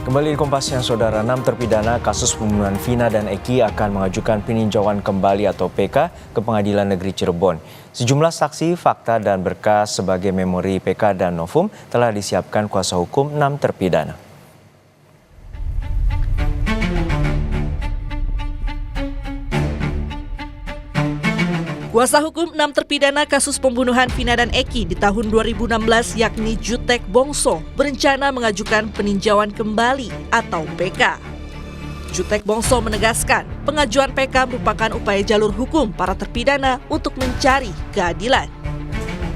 Kembali di Kompas Siang, Saudara. 6 terpidana kasus pembunuhan Vina dan Eki akan mengajukan peninjauan kembali atau PK ke Pengadilan Negeri Cirebon. Sejumlah saksi, fakta, dan berkas sebagai memori PK dan Novum telah disiapkan kuasa hukum 6 terpidana. Kuasa hukum 6 terpidana kasus pembunuhan Vina dan Eki di tahun 2016 yakni Jutek Bongso berencana mengajukan peninjauan kembali atau PK. Jutek Bongso menegaskan pengajuan PK merupakan upaya jalur hukum para terpidana untuk mencari keadilan.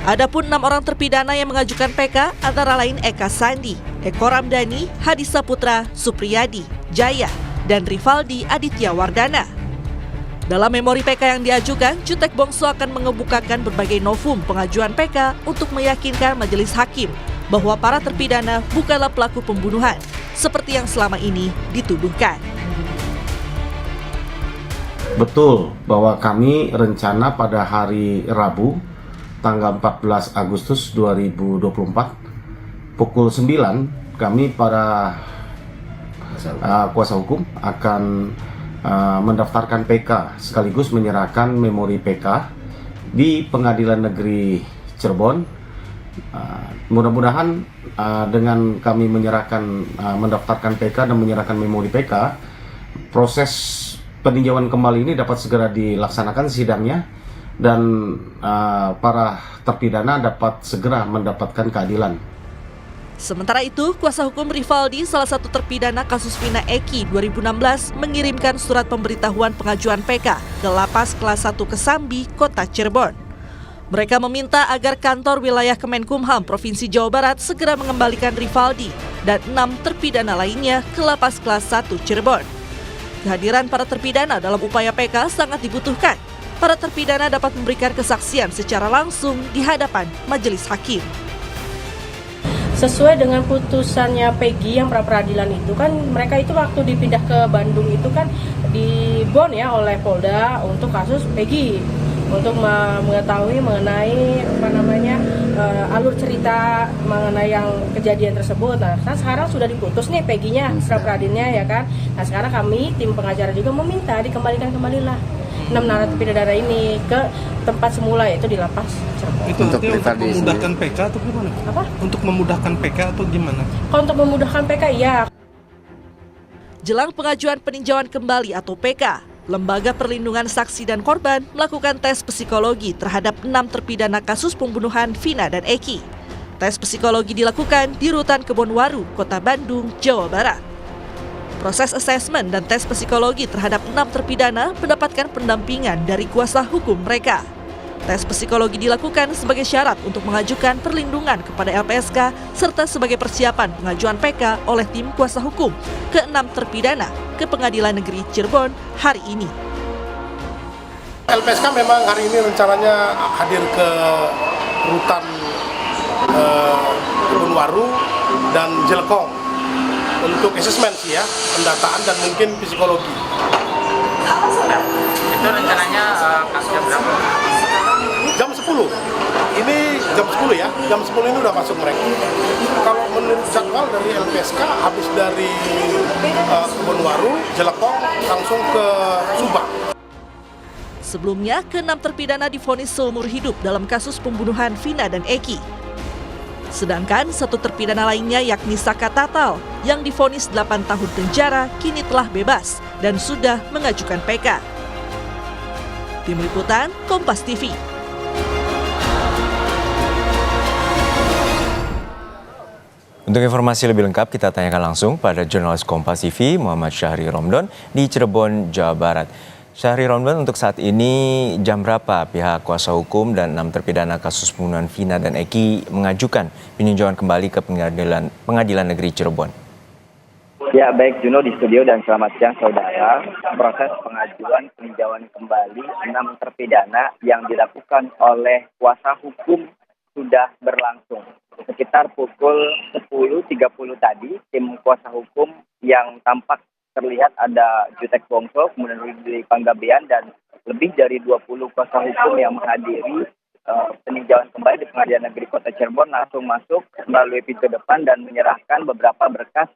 Adapun 6 orang terpidana yang mengajukan PK antara lain Eka Sandi, Eko Ramdhani, Hadi Saputra, Supriyadi, Jaya, dan Rivaldi Aditya Wardana. Dalam memori PK yang diajukan, Jutek Bongso akan mengemukakan berbagai novum pengajuan PK untuk meyakinkan majelis hakim bahwa para terpidana bukanlah pelaku pembunuhan, seperti yang selama ini dituduhkan. Betul bahwa kami rencana pada hari Rabu, tanggal 14 Agustus 2024, pukul 9, kami para kuasa hukum akan mendaftarkan PK sekaligus menyerahkan memori PK di Pengadilan Negeri Cirebon. Mudah-mudahan dengan kami mendaftarkan PK dan menyerahkan memori PK, proses peninjauan kembali ini dapat segera dilaksanakan sidangnya dan para terpidana dapat segera mendapatkan keadilan. Sementara itu, kuasa hukum Rivaldi, salah satu terpidana kasus Vina Eki 2016, mengirimkan surat pemberitahuan pengajuan PK ke Lapas Kelas 1 Kesambi, Kota Cirebon. Mereka meminta agar kantor wilayah Kemenkumham Provinsi Jawa Barat segera mengembalikan Rivaldi dan 6 terpidana lainnya ke Lapas Kelas 1 Cirebon. Kehadiran para terpidana dalam upaya PK sangat dibutuhkan. Para terpidana dapat memberikan kesaksian secara langsung di hadapan majelis hakim. Sesuai dengan putusannya Peggy yang pra-peradilan itu kan, mereka itu waktu dipindah ke Bandung itu kan dibon ya oleh Polda untuk kasus Peggy, untuk mengetahui mengenai alur cerita mengenai yang kejadian tersebut. Nah, sekarang sudah diputus nih Peggy-nya, pra-peradilannya ya kan. Nah, sekarang kami tim pengacara juga meminta dikembalikan kembalilah 6 narapidana ini ke tempat semula, yaitu di lapas Cirebon. Itu untuk memudahkan PK atau gimana? Apa? Untuk memudahkan PK atau gimana? Kalau untuk memudahkan PK, ya. Jelang pengajuan peninjauan kembali atau PK, Lembaga Perlindungan Saksi dan Korban melakukan tes psikologi terhadap 6 terpidana kasus pembunuhan Vina dan Eki. Tes psikologi dilakukan di Rutan Kebonwaru, Kota Bandung, Jawa Barat. Proses asesmen dan tes psikologi terhadap 6 terpidana mendapatkan pendampingan dari kuasa hukum mereka. Tes psikologi dilakukan sebagai syarat untuk mengajukan perlindungan kepada LPSK serta sebagai persiapan pengajuan PK oleh tim kuasa hukum ke-6 terpidana ke Pengadilan Negeri Cirebon hari ini. LPSK memang hari ini rencananya hadir ke Rutan Kebonwaru dan Jelekong untuk asesmen sih ya, pendataan dan mungkin psikologi. Itu rencananya jam berapa? Jam 10. Ini jam 10 ya, jam 10 ini udah masuk mereka. Kalau menurut jadwal dari LPSK, habis dari Kebonwaru, Jelekong langsung ke Subang. Sebelumnya, ke-6 terpidana divonis seumur hidup dalam kasus pembunuhan Vina dan Eki. Sedangkan 1 terpidana lainnya yakni Saka Tatal yang divonis 8 tahun penjara kini telah bebas dan sudah mengajukan PK. Tim Liputan, Kompas TV. Untuk informasi lebih lengkap, kita tanyakan langsung pada jurnalis Kompas TV Muhammad Syahri Romdon di Cirebon, Jawa Barat. Syahri Romdon, untuk saat ini jam berapa pihak kuasa hukum dan 6 terpidana kasus pembunuhan Vina dan Eki mengajukan peninjauan kembali ke Pengadilan Negeri Cirebon? Ya, baik Juno di studio dan selamat siang saudara. Proses pengajuan peninjauan kembali 6 terpidana yang dilakukan oleh kuasa hukum sudah berlangsung. Sekitar pukul 10.30 tadi, tim kuasa hukum yang tampak terlihat ada Jutek Bongso, kemudian Rudi Panggabean, dan lebih dari 20 kuasa hukum yang menghadiri peninjauan kembali di Pengadilan Negeri Kota Cirebon langsung masuk melalui pintu depan dan menyerahkan beberapa berkas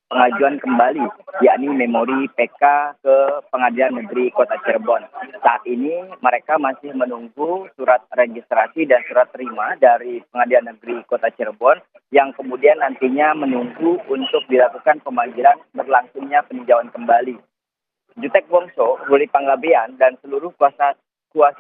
pengajuan kembali, yakni memori PK ke Pengadilan Negeri Kota Cirebon. Saat ini mereka masih menunggu surat registrasi dan surat terima dari Pengadilan Negeri Kota Cirebon yang kemudian nantinya menunggu untuk dilakukan pemanggilan berlangsungnya peninjauan kembali. Jutek Bongso, Ruli Panggabean, dan seluruh kuasa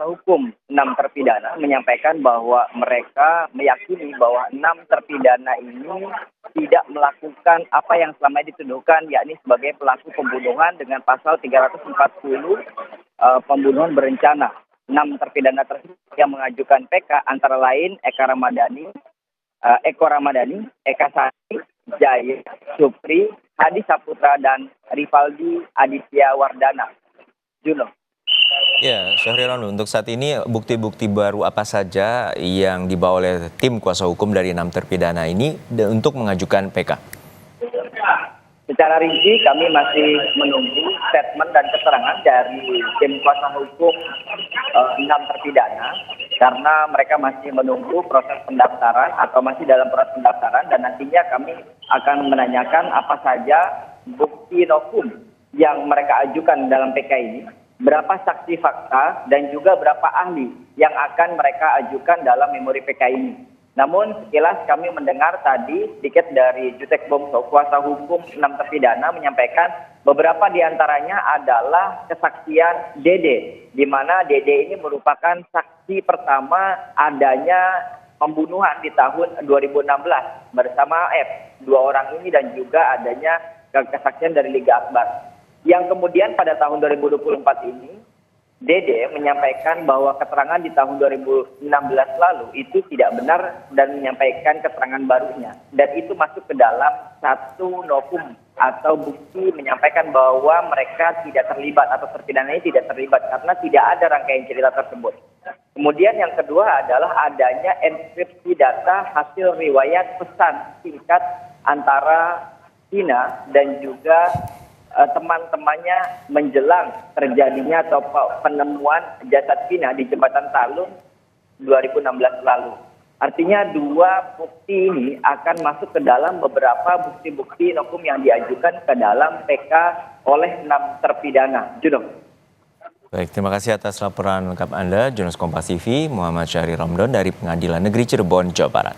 hukum 6 terpidana menyampaikan bahwa mereka meyakini bahwa 6 terpidana ini tidak melakukan apa yang selama ini dituduhkan, yakni sebagai pelaku pembunuhan dengan pasal 340 pembunuhan berencana. 6 terpidana tersebut yang mengajukan PK antara lain Eko Ramadhani, Eka Sari, Jaya, Supri, Hadi Saputra, dan Rivaldi Aditya Wardana. Juno. Ya, Syahri Romdon, untuk saat ini bukti-bukti baru apa saja yang dibawa oleh tim kuasa hukum dari 6 terpidana ini untuk mengajukan PK? Secara rinci kami masih menunggu statement dan keterangan dari tim kuasa hukum 6 terpidana karena mereka masih menunggu proses pendaftaran atau masih dalam proses pendaftaran, dan nantinya kami akan menanyakan apa saja bukti nokum yang mereka ajukan dalam PK ini, berapa saksi fakta, dan juga berapa ahli yang akan mereka ajukan dalam memori PK ini. Namun sekilas kami mendengar tadi sedikit dari Jutek Bongso, kuasa hukum 6 terpidana, menyampaikan beberapa diantaranya adalah kesaksian Dede, di mana Dede ini merupakan saksi pertama adanya pembunuhan di tahun 2016 bersama F. 2 orang ini dan juga adanya kesaksian dari Liga Akbar. Yang kemudian pada tahun 2024 ini, Dede menyampaikan bahwa keterangan di tahun 2016 lalu itu tidak benar dan menyampaikan keterangan barunya. Dan itu masuk ke dalam satu nokum atau bukti menyampaikan bahwa mereka tidak terlibat atau terpidana ini tidak terlibat karena tidak ada rangkaian cerita tersebut. Kemudian yang kedua adalah adanya enkripsi data hasil riwayat pesan singkat antara Tina dan juga teman-temannya menjelang terjadinya atau penemuan jasad Vina di Jembatan Talun 2016 lalu. Artinya 2 bukti ini akan masuk ke dalam beberapa bukti-bukti nokum yang diajukan ke dalam PK oleh 6 terpidana. Juno. Baik, terima kasih atas laporan lengkap Anda, jurnalis Kompas TV Muhammad Syahri Romdon dari Pengadilan Negeri Cirebon, Jawa Barat.